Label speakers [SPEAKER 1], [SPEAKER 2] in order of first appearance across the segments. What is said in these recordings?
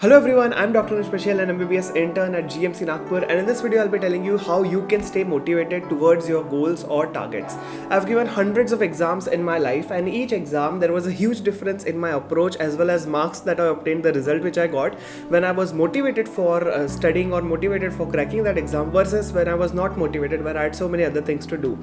[SPEAKER 1] Hello everyone, I'm Dr. Anuj Pachhel, an MBBS intern at GMC Nagpur, and in this video I'll be telling you how you can stay motivated towards your goals or targets. I've given hundreds of exams in my life, and each exam there was a huge difference in my approach as well as marks that I obtained, the result which I got when I was motivated for studying or motivated for cracking that exam versus when I was not motivated, where I had so many other things to do.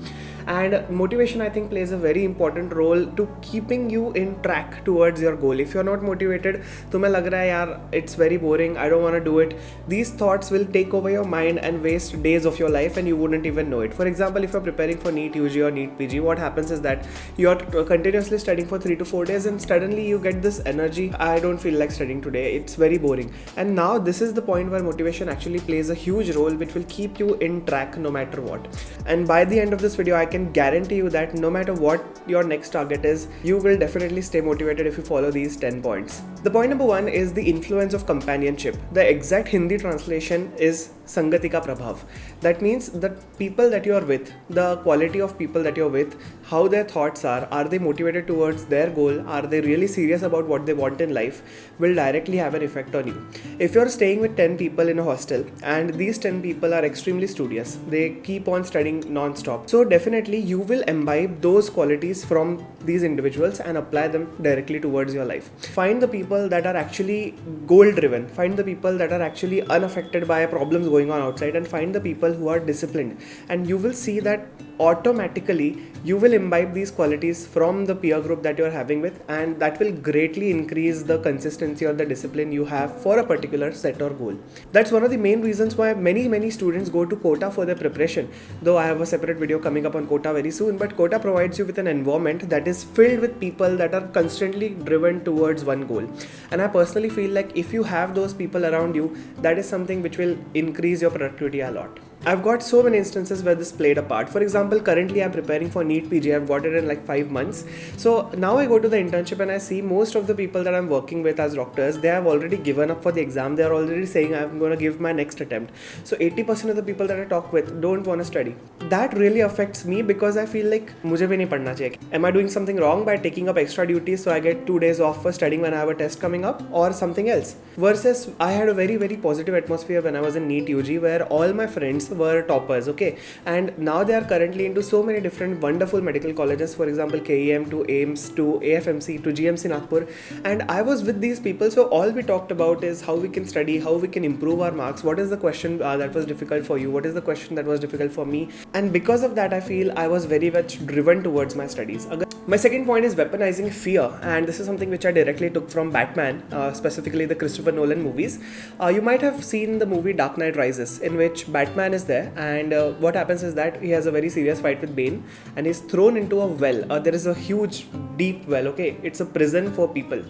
[SPEAKER 1] And motivation, I think, plays a very important role to keeping you in track towards your goal. If you're not motivated, तुम्हें लग रहा है यार it's very boring, I don't want to do it, these thoughts will take over your mind and waste days of your life and you wouldn't even know it. For example, if you're preparing for NEET UG or NEET PG, what happens is that you're continuously studying for 3 to 4 days and suddenly you get this energy, I don't feel like studying today, it's very boring. And now this is the point where motivation actually plays a huge role, which will keep you in track no matter what. And by the end of this video, I can guarantee you that no matter what your next target is, you will definitely stay motivated if you follow these 10 points. The point number 1 is the influence of companionship. The exact Hindi translation is Sangati ka Prabhav. That means the people that you are with, the quality of people that you're with, how their thoughts are they motivated towards their goal, are they really serious about what they want in life, will directly have an effect on you. If you're staying with 10 people in a hostel and these 10 people are extremely studious, they keep on studying non-stop, so definitely you will imbibe those qualities from these individuals and apply them directly towards your life. Find the people that are actually goal driven, find the people that are actually unaffected by problems going on outside, and find the people who are disciplined, and you will see that automatically you will imbibe these qualities from the peer group that you're having with, and that will greatly increase the consistency or the discipline you have for a particular set or goal. That's one of the main reasons why many students go to Kota for their preparation, though I have a separate video coming up on Kota very soon. But Kota provides you with an environment that is filled with people that are constantly driven towards one goal, and I personally feel like if you have those people around you, that is something which will increase your productivity a lot. I've got so many instances where this played a part. For example, currently I'm preparing for NEET PG. I've got it in like 5 months. So now I go to the internship and I see most of the people that I'm working with as doctors, they have already given up for the exam. They are already saying I'm going to give my next attempt. So 80% of the people that I talk with don't want to study. That really affects me because I feel like मुझे भी नहीं पढ़ना चाहिए. Am I doing something wrong by taking up extra duties so I get 2 days off for studying when I have a test coming up, or something else? Versus I had a very positive atmosphere when I was in NEET UG, where all my friends were toppers, okay, and now they are currently into so many different wonderful medical colleges, for example KEM to AIMS to AFMC to GMC Nagpur, and I was with these people. So all we talked about is how we can study, how we can improve our marks, what is the question that was difficult for you, what is the question that was difficult for me, and because of that I feel I was very much driven towards my studies. My second point is weaponizing fear, and this is something which I directly took from Batman, specifically the Christopher Nolan movies. You might have seen the movie Dark Knight Rises, in which Batman is there, and what happens is that he has a very serious fight with Bane and he's thrown into a well. There is a huge deep well, okay, it's a prison for people,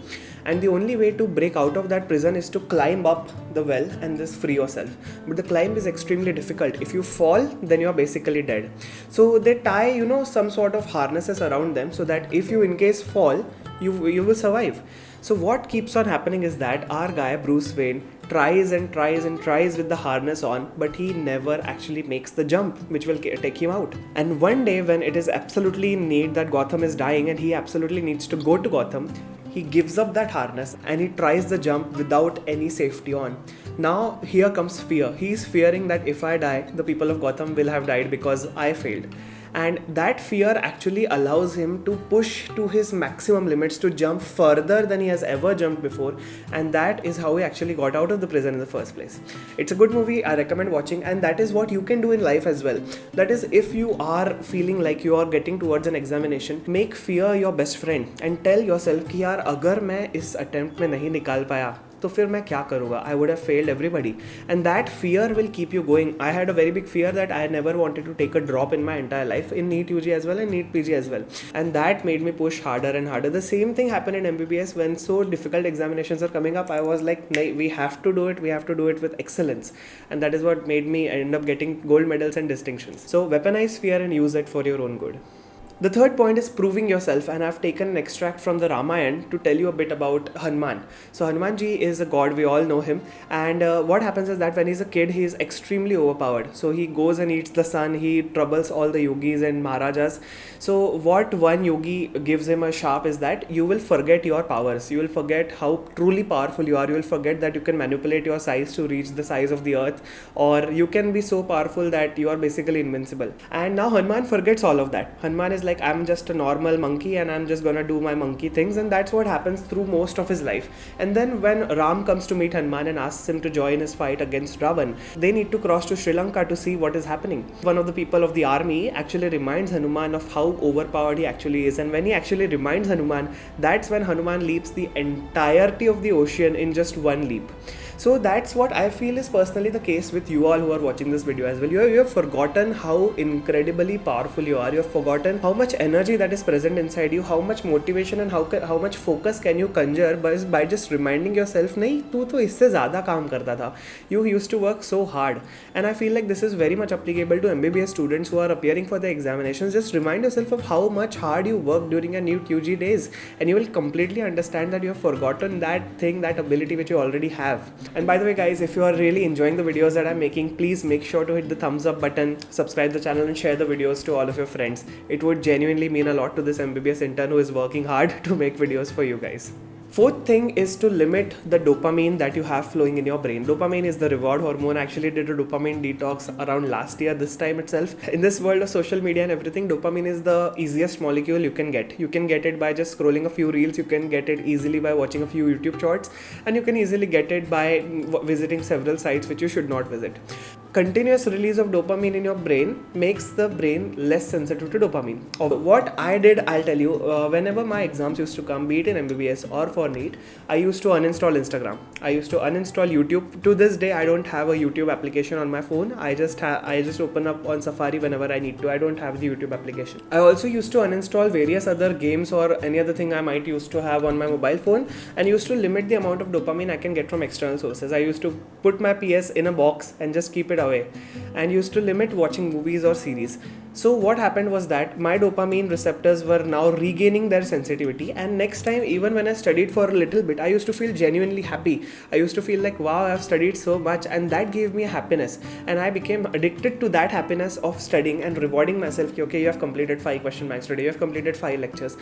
[SPEAKER 1] and the only way to break out of that prison is to climb up the well and just free yourself. But the climb is extremely difficult. If you fall, then you're basically dead. So they tie some sort of harnesses around them so that if you in case fall, you will survive. So what keeps on happening is that our guy Bruce Wayne tries with the harness on, but he never actually makes the jump which will take him out. And one day when it is absolutely in need, that Gotham is dying and he absolutely needs to go to Gotham, he gives up that harness and he tries the jump without any safety on. Now here comes fear. He is fearing that if I die, the people of Gotham will have died because I failed. And that fear actually allows him to push to his maximum limits, to jump further than he has ever jumped before, and that is how he actually got out of the prison in the first place. It's a good movie, I recommend watching, and that is what you can do in life as well. That is, if you are feeling like you are getting towards an examination, make fear your best friend and tell yourself कि यार अगर मैं इस attempt में नहीं निकाल पाया तो फिर मैं क्या करूँगा? I would have failed everybody, and that fear will keep you going. I had a very big fear that I never wanted to take a drop in my entire life, in NEET UG as well and NEET PG as well, and that made me push harder and harder. The same thing happened in MBBS when so difficult examinations are coming up. I was like, we have to do it, we have to do it with excellence, and that is what made me end up getting gold medals and distinctions. So weaponize fear and use it for your own good. The third point is proving yourself, and I've taken an extract from the Ramayana to tell you a bit about Hanuman. So Hanumanji is a god, we all know him, and what happens is that when he's a kid, he is extremely overpowered. So he goes and eats the sun, he troubles all the yogis and maharajas. So what one yogi gives him a sharp is that you will forget your powers, you will forget how truly powerful you are, you will forget that you can manipulate your size to reach the size of the earth, or you can be so powerful that you are basically invincible. And now Hanuman forgets all of that. Hanuman is like, I'm just a normal monkey and I'm just gonna do my monkey things, and that's what happens through most of his life. And then when Ram comes to meet Hanuman and asks him to join his fight against Ravan, they need to cross to Sri Lanka to see what is happening. One of the people of the army actually reminds Hanuman of how overpowered he actually is, and when he actually reminds Hanuman, that's when Hanuman leaps the entirety of the ocean in just one leap. So that's what I feel is personally the case with you all who are watching this video as well. You have forgotten how incredibly powerful you are. You have forgotten how much energy that is present inside you, how much motivation and how much focus can you conjure by just reminding yourself, nahi, tu to isse zyada kaam karta tha. You used to work so hard. And I feel like this is very much applicable to MBBS students who are appearing for the examinations. Just remind yourself of how much hard you worked during your NEET UG days, and you will completely understand that you have forgotten that thing, that ability which you already have. And by the way guys, if you are really enjoying the videos that I'm making, please make sure to hit the thumbs up button, subscribe the channel and share the videos to all of your friends. It would genuinely mean a lot to this MBBS intern who is working hard to make videos for you guys. Fourth thing is to limit the dopamine that you have flowing in your brain. Dopamine is the reward hormone. I actually did a dopamine detox around last year, this time itself. In this world of social media and everything, dopamine is the easiest molecule you can get. You can get it by just scrolling a few reels, you can get it easily by watching a few YouTube shorts, and you can easily get it by visiting several sites which you should not visit. Continuous release of dopamine in your brain makes the brain less sensitive to dopamine. What I did, I'll tell you, whenever my exams used to come, be it in MBBS or for NEET, I used to uninstall Instagram. I used to uninstall YouTube. To this day, I don't have a YouTube application on my phone. I just open up on Safari whenever I need to. I don't have the YouTube application. I also used to uninstall various other games or any other thing I might used to have on my mobile phone, and used to limit the amount of dopamine I can get from external sources. I used to put my PS in a box and just keep it away, and used to limit watching movies or series. So what happened was that my dopamine receptors were now regaining their sensitivity, and next time, even when I studied for a little bit, I used to feel genuinely happy. I used to feel like, wow, I've studied so much, and that gave me happiness, and I became addicted to that happiness of studying and rewarding myself. Okay, you have completed 5 question banks today, you have completed 5 lectures.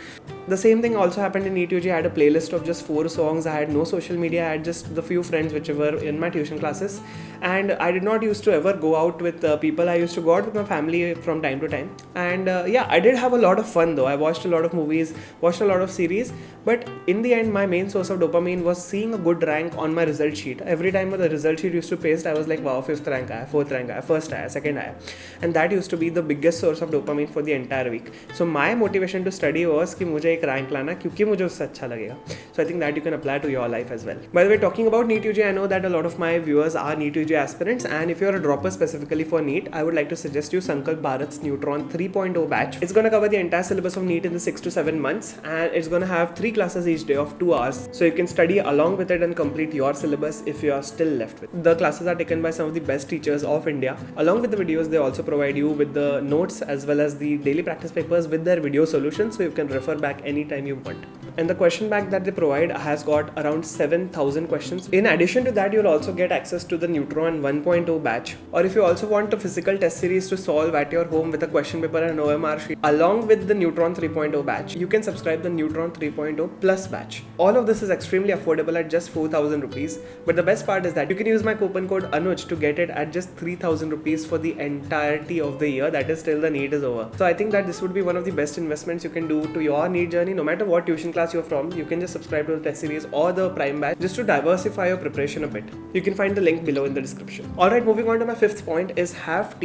[SPEAKER 1] The same thing also happened in NEET UG. I had a playlist of just 4 songs. I had no social media. I had just the few friends which were in my tuition classes, and I did not used to ever go out with people. I used to go out with my family from time to time, and yeah, I did have a lot of fun though. I watched a lot of movies, watched a lot of series, but in the end, my main source of dopamine was seeing a good rank on my result sheet. Every time the result sheet used to paste, I was like, wow, 5th rank aaya, 4th rank aaya, 1st aaya, 2nd aaya, and that used to be the biggest source of dopamine for the entire week. So my motivation to study was कि मुझे एक rank लाना क्योंकि मुझे उससे अच्छा लगेगा. So I think that you can apply to your life as well. By the way, talking about NEET UG, I know that a lot of my viewers are NEET UG aspirants, and if you're a dropper specifically for NEET, I would like to suggest you Sankalp Bharat's Neutron 3.0 batch. It's going to cover the entire syllabus of NEET in the 6 to 7 months, and it's going to have 3 classes each day of 2 hours. So you can study along with it and complete your syllabus if you are still left with. The classes are taken by some of the best teachers of India. Along with the videos, they also provide you with the notes as well as the daily practice papers with their video solutions, so you can refer back anytime you want. And the question bank that they provide has got around 7,000 questions. In addition to that, you'll also get access to the Neutron 1.0 batch. Or if you also want a physical test series to solve at your home with a question paper and OMR sheet, along with the Neutron 3.0 batch, you can subscribe the Neutron 3.0 Plus batch. All of this is extremely affordable at just 4,000 rupees. But the best part is that you can use my coupon code Anuj to get it at just 3,000 rupees for the entirety of the year. That is till the NEET is over. So I think that this would be one of the best investments you can do to your NEET journey. No matter what tuition class you're from, you can just subscribe to the test series or the prime batch just to diversify your preparation a bit. You can find the link below in the description. Alright, moving on to my 5th point is have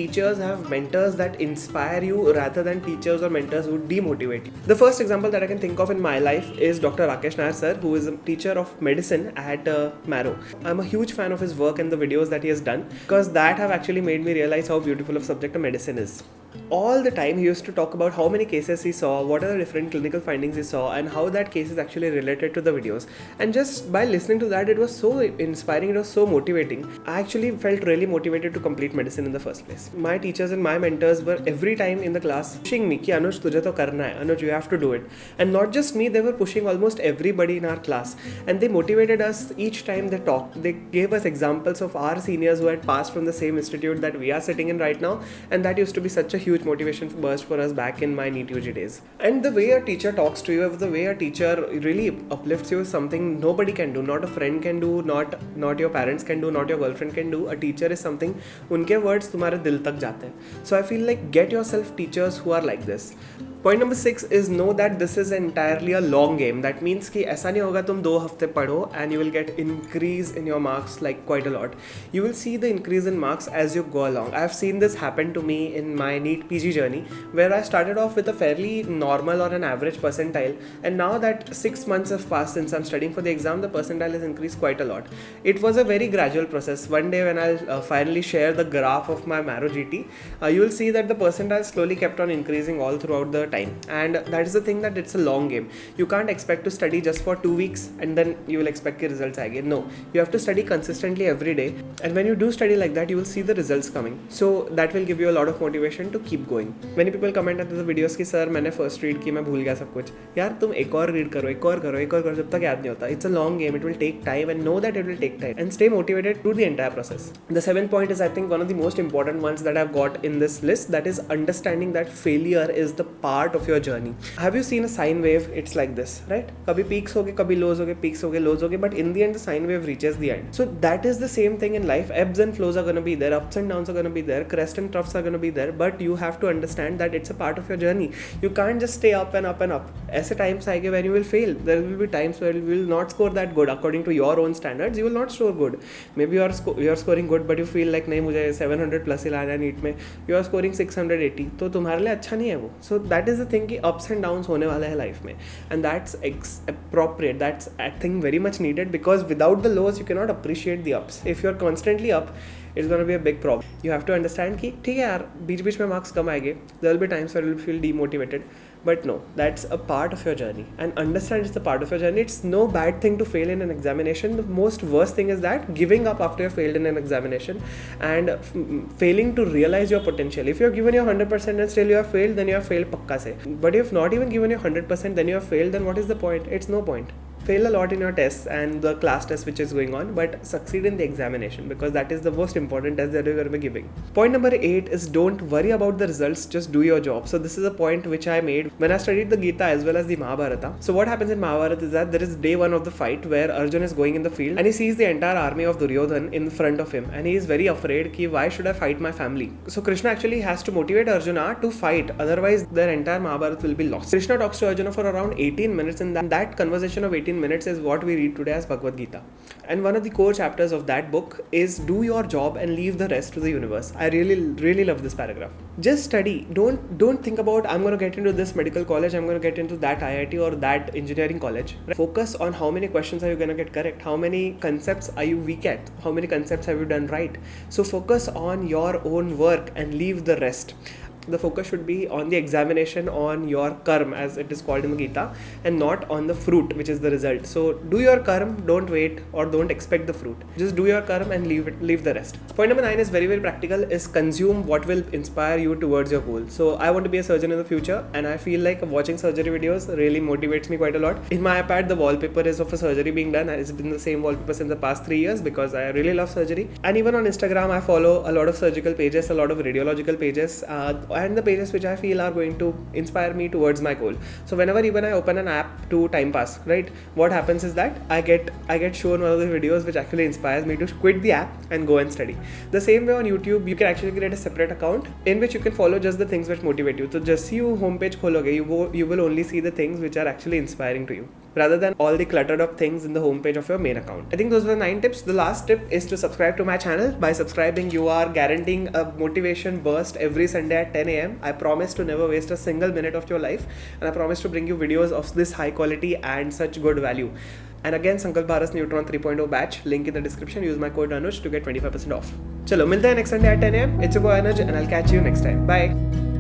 [SPEAKER 1] mentors that inspire you rather than teachers or mentors who demotivate you. The first example that I can think of in my life is Dr. Rakesh Nair sir, who is a teacher of medicine at Marrow. I'm a huge fan of his work and the videos that he has done, because that have actually made me realize how beautiful of subject a medicine is. All the time he used to talk about how many cases he saw, what are the different clinical findings he saw, and how that case is actually related to the videos. And just by listening to that, it was so inspiring, it was so motivating. I actually felt really motivated to complete medicine in the first place. My teachers and my mentors were every time in the class pushing me ki Anuj tujhe to karna hai, Anuj you have to do it. And not just me, they were pushing almost everybody in our class, and they motivated us each time they talked. They gave us examples of our seniors who had passed from the same institute that we are sitting in right now, and that used to be such a huge motivation burst for us back in my NEET UG days. And the way a teacher talks to you, the way a teacher really uplifts you is something nobody can do. Not a friend can do, not your parents can do, not your girlfriend can do. A teacher is something, unke words तुम्हारे दिल तक जाते हैं. So I feel like get yourself teachers who are like this. Point number 6 is know that this is entirely a long game. That means कि ऐसा नहीं होगा तुम 2 हफ्ते पढ़ो and you will get increase in your marks like quite a lot. You will see the increase in marks as you go along. I have seen this happen to me in my NEET PG journey, where I started off with a fairly normal or an average percentile, and now that 6 months have passed since I'm studying for the exam, the percentile has increased quite a lot. It was a very gradual process. One day when I'll finally share the graph of my Marrow GT, you will see that the percentile slowly kept on increasing all throughout the time. And that is the thing, that it's a long game. You can't expect to study just for 2 weeks and then you will expect the results again. No, you have to study consistently every day, and when you do study like that, you will see the results coming. So that will give you a lot of motivation to keep going. Many people comment under the videos कि sir मैंने first read की, मैं भूल गया सब कुछ. यार तुम एक और रीड करो, एक और करो, एक और करो, जब तक याद नहीं होता. It's a long game. It will take time, and know that it will take time, and stay motivated through the entire process. The 7th point is, I think, one of the most important ones that I've got in this list, that is understanding that failure is the part of your journey. Have you seen a sine wave? It's like this, right? Kabhi peaks hoge, kabhi lows hoge, peaks hoge, lows hoge, but in the end the sine wave reaches the end. So that is the same thing in life. Ebbs and flows are going to be there, ups and downs are going to be there, crests and troughs are going to be there, but you have to understand that it's a part of your journey. You can't just stay up and up and up. Aise times aayenge when you will fail. There will be times where you will not score that good according to your own standards. You will not score good. Maybe you are scoring good, but you feel like nahi mujhe 700 plus ही लाना है NEET में. You are scoring 680, तो तुम्हारे लिए अच्छा नहीं है वो. So that is the thing कि ups and downs होने वाला है लाइफ में, and that's appropriate. That's I think very much needed, because without the lows you cannot appreciate the ups. If you're constantly up, it's going to be a big problem. You have to understand कि ठीक है यार, बीच में marks कम आएंगे. There will be times where you will feel demotivated, but no, that's a part of your journey, and understand it's the part of your journey. It's no bad thing to fail in an examination. The most worst thing is that giving up after you failed in an examination and failing to realize your potential. If you have given your 100% and still you have failed, then you have failed pakka se. But if not even given your 100%, then you have failed, then what is the point? It's no point. Fail a lot in your tests and the class test which is going on, but succeed in the examination, because that is the most important test that you're going to be giving. Point number 8 is don't worry about the results, just do your job. So this is a point which I made when I studied the Gita as well as the Mahabharata. So what happens in Mahabharata is that there is day 1 of the fight where Arjun is going in the field and he sees the entire army of Duryodhan in front of him, and he is very afraid ki why should I fight my family. So Krishna actually has to motivate Arjuna to fight, otherwise their entire Mahabharata will be lost. Krishna talks to Arjuna for around 18 minutes, and that conversation of 18 minutes is what we read today as Bhagavad Gita. And one of the core chapters of that book is do your job and leave the rest to the universe. I really love this paragraph. Just study. Don't think about I'm going to get into this medical college, I'm going to get into that IIT or that engineering college. Focus on how many questions are you going to get correct, how many concepts are you weak at, how many concepts have you done right. So focus on your own work and leave the rest. The focus should be on the examination, on your karma as it is called in the Gita, and not on the fruit which is the result. So do your karma, don't wait or don't expect the fruit. Just do your karma and leave the rest. Point number 9 is very practical, is consume what will inspire you towards your goal. So I want to be a surgeon in the future, and I feel like watching surgery videos really motivates me quite a lot. In my iPad, the wallpaper is of a surgery being done, and it's been the same wallpaper since the past 3 years because I really love surgery. And even on Instagram, I follow a lot of surgical pages, a lot of radiological pages, and the pages which I feel are going to inspire me towards my goal. So whenever even I open an app to time pass, right, what happens is that I get shown one of the videos which actually inspires me to quit the app and go and study. The same way on YouTube, you can actually create a separate account in which you can follow just the things which motivate you. So just see you homepage khologe, you will only see the things which are actually inspiring to you, rather than all the cluttered up things in the homepage of your main account. I think those were the 9 tips. The last tip is to subscribe to my channel. By subscribing, you are guaranteeing a motivation burst every Sunday at 10 AM. I promise to never waste a single minute of your life, and I promise to bring you videos of this high quality and such good value. And again, Sankalp Bharat Neutron 3.0 batch, link in the description. Use my code Anuj to get 25% off. Chalo, milte hain next Sunday at 10 AM. It's your boy Anuj, and I'll catch you next time. Bye.